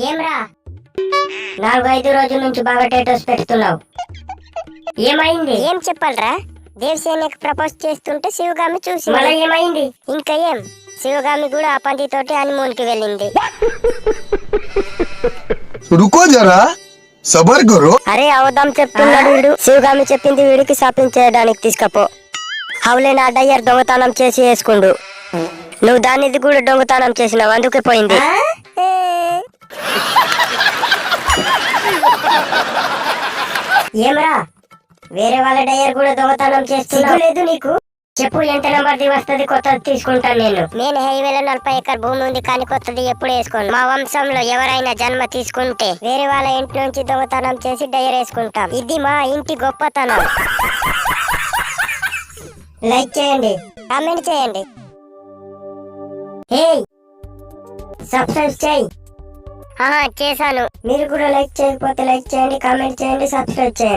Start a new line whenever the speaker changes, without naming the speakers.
ఏమ్రా 4-5 రోజుల నుంచి బాగా టేటోస్ పెడుతున్నావు, ఏమైంది?
ఏం చెప్పాలరా? దేవసేనకి ప్రపోజ్ చేస్తుంటే శివగామి చూసి
మళ్ళీ ఏమైంది?
ఇంకా ఏం, శివగామి కూడా ఆ పందితోటి హనీమూన్ కి వెళ్ళింది.
रुको जरा सबर करो।
అరే అవదాం చెప్తున్నాడు వీడు. శివగామి చెప్పింది వీడికి షాపింగ్ చేయడానికి తీసుకపో. హౌలే నా డయ్యర్ దొంగతనం చేసి వేసుకుండు. నువ్వు దానిది కూడా దొంగతనం చేసినావు, అందుకే పోయింది.
ఏమ్రా వేరే వాళ్ళ డయర్ కూడా దొంగతనం చేస్తున్నావు? లేదు నీకు? చెప్పు, ఎంత నెంబర్ది వస్తుంది, కొత్తది తీసుకుంటాను నేను.
నేను హైవేలో 40 ఎకర్ భూమి ఉంది కానీ కొత్తది ఎప్పుడు వేసుకోను. మా వంశంలో ఎవరైనా జన్మ తీసుకుంటే వేరే వాళ్ళ ఇంటి నుంచి దొంగతనం చేసి డైర్ వేసుకుంటాం. ఇది మా ఇంటి గొప్పతనం.
లైక్ చేయండి,
కామెంట్ చేయండి.
హే సబ్స్క్రైబ్ చేయి.
చేశాను.
మీరు కూడా లైక్ చేయకపోతే లైక్ చేయండి, కామెంట్ చేయండి, సబ్స్క్రైబ్ చేయండి.